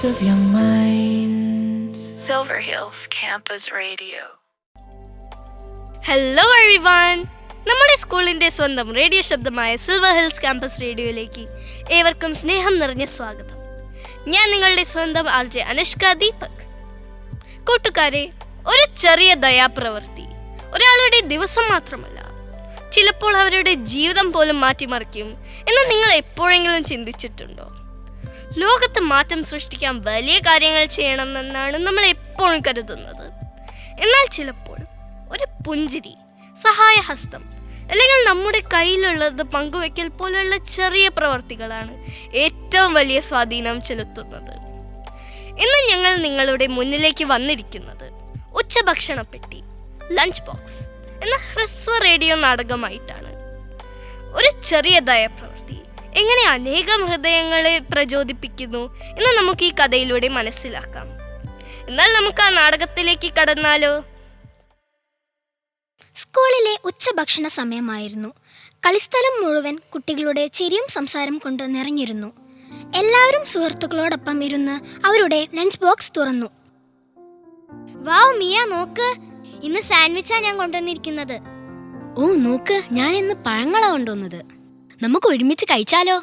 Of young minds. Silver Hills Campus Radio. Hello everyone, നമ്മുടെ സ്കൂളിൻ്റെ സ്വന്തം റേഡിയോ ശബ്ദമായ സിൽവർ ഹിൽസ് ക്യാമ്പസ് റേഡിയോയിലേക്ക് ഏവർക്കും സ്നേഹം നിറഞ്ഞ സ്വാഗതം. ഞാൻ നിങ്ങളുടെ സ്വന്തം RJ അനുഷ്ക ദീപക്. കൂട്ടുകാരെ, ഒരു ചെറിയ ദയാപ്രവൃത്തി ഒരാളുടെ ദിവസം മാത്രമല്ല, ചിലപ്പോൾ അവരുടെ ജീവിതം പോലും മാറ്റിമറിക്കും എന്ന് നിങ്ങൾ എപ്പോഴെങ്കിലും ചിന്തിച്ചിട്ടുണ്ടോ? ലോകത്ത് മാറ്റം സൃഷ്ടിക്കാൻ വലിയ കാര്യങ്ങൾ ചെയ്യണമെന്നാണ് നമ്മൾ എപ്പോഴും കരുതുന്നത്. എന്നാൽ ചിലപ്പോൾ ഒരു പുഞ്ചിരി, സഹായഹസ്തം, അല്ലെങ്കിൽ നമ്മുടെ കയ്യിലുള്ളത് പങ്കുവയ്ക്കൽ പോലുള്ള ചെറിയ പ്രവർത്തികളാണ് ഏറ്റവും വലിയ സ്വാധീനം ചെലുത്തുന്നത്. ഇന്ന് ഞങ്ങൾ നിങ്ങളുടെ മുന്നിലേക്ക് വന്നിരിക്കുന്നത് ഉച്ചഭക്ഷണപ്പെട്ടി, ലഞ്ച് ബോക്സ് എന്ന ഹ്രസ്വ റേഡിയോ നാടകമായിട്ടാണ്. ഒരു ചെറിയ ദയപ്രവൃത്തി എങ്ങനെ അനേകം ഹൃദയങ്ങളെ പ്രചോദിപ്പിക്കുന്നു എന്ന് നമുക്ക് ഈ കഥയിലൂടെ മനസ്സിലാക്കാം. എന്നാൽ നമുക്ക് ആ നാടകത്തിലേക്ക് കടന്നാലോ? സ്കൂളിലെ ഉച്ചഭക്ഷണ സമയമായിരുന്നു. കളിസ്ഥലം മുഴുവൻ കുട്ടികളുടെ ചിരിയും സംസാരം കൊണ്ട് നിറഞ്ഞിരുന്നു. എല്ലാവരും സുഹൃത്തുക്കളോടൊപ്പം ഇരുന്ന് അവരുടെ ലഞ്ച് ബോക്സ് തുറന്നു. വാവ് മിയ, നോക്ക്, ഇന്ന് സാൻഡ്വിച്ചാ ഞാൻ കൊണ്ടുവന്നിരിക്കുന്നത്. ഓ നോക്ക്, ഞാൻ ഇന്ന് പഴങ്ങളാ കൊണ്ടുവന്നത്. നമുക്ക് ഒരുമിച്ച് കഴിച്ചാലോ?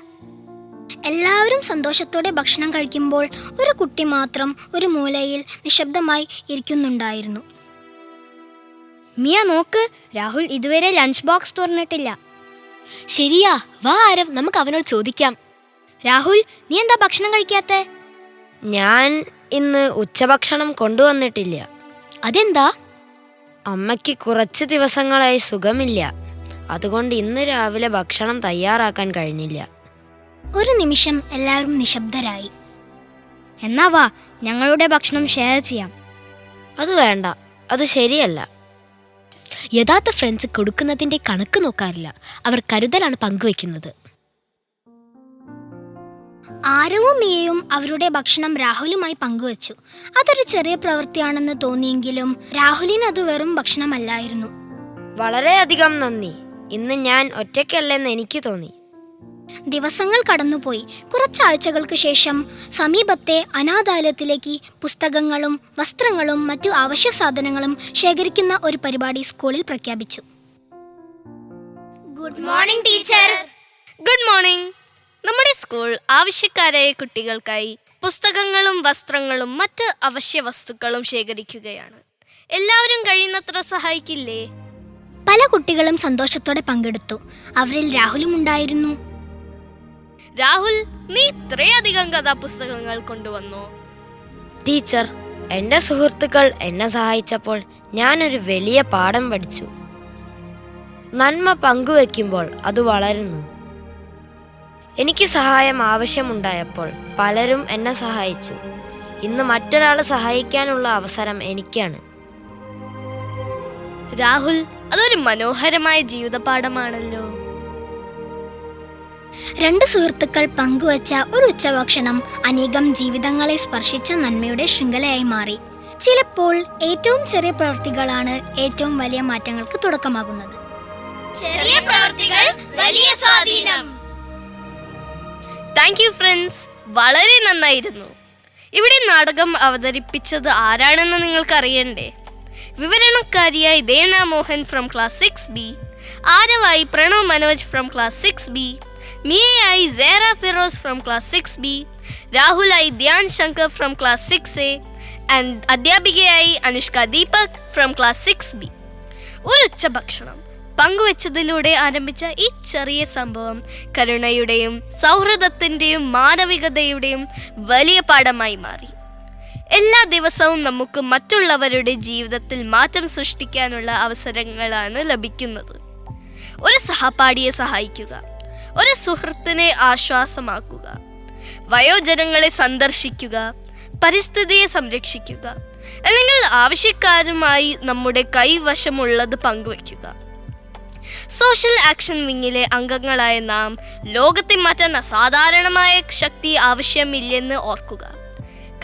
എല്ലാവരും സന്തോഷത്തോടെ ഭക്ഷണം കഴിക്കുമ്പോൾ ഒരു കുട്ടി മാത്രം ഒരു മൂലയിൽ നിശബ്ദമായി ഇരിക്കുന്നുണ്ടായിരുന്നു. മിയ നോക്ക്, രാഹുൽ ഇതുവരെ ലഞ്ച് ബോക്സ് തുറന്നിട്ടില്ല. ശരിയാ, വാ ആരവ്, നമുക്ക് അവനോട് ചോദിക്കാം. രാഹുൽ, നീ എന്താ ഭക്ഷണം കഴിക്കാത്തെ? ഞാൻ ഇന്ന് ഉച്ചഭക്ഷണം കൊണ്ടുവന്നിട്ടില്ല. അതെന്താ? അമ്മയ്ക്ക് കുറച്ച് ദിവസങ്ങളായി സുഖമില്ല, അതുകൊണ്ട് ഇന്ന് രാവിലെ ഭക്ഷണം തയ്യാറാക്കാൻ കഴിഞ്ഞില്ല. ഒരു നിമിഷം എല്ലാവരും നിശബ്ദരായി. എന്നാ വാ, ഞങ്ങളുടെ ഭക്ഷണം ഷെയർ ചെയ്യാം. അത് വേണ്ട, അത് ശരിയല്ല. യഥാർത്ഥ ഫ്രണ്ട്സ് കൊടുക്കുന്നതിൻ്റെ കണക്ക് നോക്കാറില്ല, അവർ കരുതലാണ് പങ്കുവെക്കുന്നത്. ആരവും മിയയും അവരുടെ ഭക്ഷണം രാഹുലുമായി പങ്കുവച്ചു. അതൊരു ചെറിയ പ്രവൃത്തിയാണെന്ന് തോന്നിയെങ്കിലും രാഹുലിന് അത് വെറും ഭക്ഷണമല്ലായിരുന്നു. വളരെയധികം നന്ദി, ഇന്ന് ഞാൻ ഒറ്റയ്ക്കല്ലെന്ന് എനിക്ക് തോന്നി. ദിവസങ്ങൾ കടന്നുപോയി. കുറച്ചാഴ്ചകൾക്ക് ശേഷം സമീപത്തെ അനാഥാലയത്തിലേക്ക് പുസ്തകങ്ങളും വസ്ത്രങ്ങളും മറ്റു അവശ്യ സാധനങ്ങളും ശേഖരിക്കുന്ന ഒരു പരിപാടി സ്കൂളിൽ പ്രഖ്യാപിച്ചു. Good morning teacher. Good morning. നമ്മുടെ സ്കൂൾ ആവശ്യക്കാരായ കുട്ടികൾക്കായി പുസ്തകങ്ങളും വസ്ത്രങ്ങളും മറ്റ് അവശ്യ വസ്തുക്കളും ശേഖരിക്കുകയാണ്. എല്ലാവരും കഴിയുന്നത്ര സഹായിക്കില്ലേ? പല കുട്ടികളും സന്തോഷത്തോടെ പങ്കെടുത്തു. അവരിൽ രാഹുലും ഉണ്ടായിരുന്നു. രാഹുൽ, നീ ഇത്രയധികം കഥാപുസ്തകങ്ങൾ കൊണ്ടുവന്നോ? ടീച്ചർ, എൻ്റെ സുഹൃത്തുക്കൾ എന്നെ സഹായിച്ചപ്പോൾ ഞാനൊരു വലിയ പാഠം പഠിച്ചു. നന്മ പങ്കുവെക്കുമ്പോൾ അത് വളരുന്നു. എനിക്ക് സഹായം ആവശ്യമുണ്ടായപ്പോൾ പലരും എന്നെ സഹായിച്ചു. ഇന്ന് മറ്റൊരാളെ സഹായിക്കാനുള്ള അവസരം എനിക്കാണ്. രാഹുൽ, അതൊരു മനോഹരമായ ജീവിതപാഠമാണല്ലോ. രണ്ട് സുഹൃത്തുക്കൾ പങ്കുവച്ച ഒരു ഉച്ചഭക്ഷണം അനേകം ജീവിതങ്ങളെ സ്പർശിച്ച നന്മയുടെ ശൃംഖലയായി മാറി. ചിലപ്പോൾ ഏറ്റവും ചെറിയ പ്രവൃത്തികളാണ് ഏറ്റവും വലിയ മാറ്റങ്ങൾക്ക് തുടക്കമാകുന്നത്. ചെറിയ പ്രവൃത്തികൾ വലിയ സ്വാധീനം. താങ്ക് യു ഫ്രണ്ട്സ്, വളരെ നന്നായിരുന്നു. ഇവിടെ നാടകം അവതരിപ്പിച്ചത് ആരാണെന്ന് നിങ്ങൾക്ക് അറിയണ്ടേ? വിവരണക്കാരിയായി Devana Mohan from class 6B, ആരവായി Pranav Manoj from class 6B, മിയയായി Sera Firoz from class 6B, രാഹുലായി Dhyan Shankar from class 6A and അധ്യാപികയായി Anushka Deepak from class 6B. ഒരു ഉച്ചഭക്ഷണം പങ്കുവെച്ചതിലൂടെ ആരംഭിച്ച ഈ ചെറിയ സംഭവം കരുണയുടെയും സൗഹൃദത്തിൻ്റെയും മാനവികതയുടെയും വലിയ പാഠമായി മാറി. എല്ലാ ദിവസവും നമുക്ക് മറ്റുള്ളവരുടെ ജീവിതത്തിൽ മാറ്റം സൃഷ്ടിക്കാനുള്ള അവസരങ്ങളാണ് ലഭിക്കുന്നത്. ഒരു സഹപാഠിയെ സഹായിക്കുക, ഒരു സുഹൃത്തിനെ ആശ്വാസമാക്കുക, വയോജനങ്ങളെ സന്ദർശിക്കുക, പരിസ്ഥിതിയെ സംരക്ഷിക്കുക, അല്ലെങ്കിൽ ആവശ്യക്കാരുമായി നമ്മുടെ കൈവശമുള്ളത് പങ്കുവയ്ക്കുക. സോഷ്യൽ ആക്ഷൻ വിങ്ങിലെ അംഗങ്ങളായ നാം ലോകത്തെ മാറ്റാൻ അസാധാരണമായ ശക്തി ആവശ്യമില്ലെന്ന് ഓർക്കുക.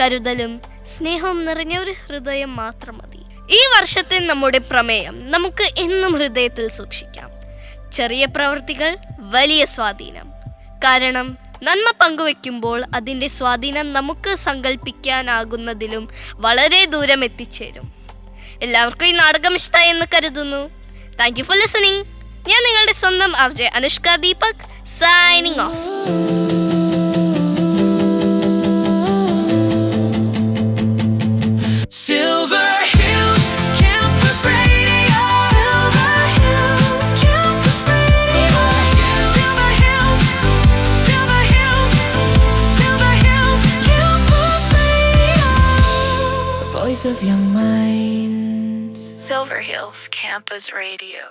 കരുതലും സ്നേഹവും നിറഞ്ഞ ഒരു ഹൃദയം മാത്രം മതി. ഈ വർഷത്തെ നമ്മുടെ പ്രമേയം നമുക്ക് എന്നും ഹൃദയത്തിൽ സൂക്ഷിക്കാം. ചെറിയ പ്രവൃത്തികൾ വലിയ സ്വാധീനം. കാരണം നന്മ പങ്കുവെക്കുമ്പോൾ അതിൻ്റെ സ്വാധീനം നമുക്ക് സങ്കല്പിക്കാനാകുന്നതിലും വളരെ ദൂരം എത്തിച്ചേരും. എല്ലാവർക്കും ഈ നാടകം ഇഷ്ടമായി എന്ന് കരുതുന്നു. Thank you for listening. ഞാൻ നിങ്ങളുടെ സ്വന്തം RJ Anushka Deepak, signing off. Silver Hills Campus Radio. Silver Hills Campus Radio. Silver Hills, Silver Hills, Silver Hills Campus Radio. The voice of young minds. Silver Hills Campus Radio.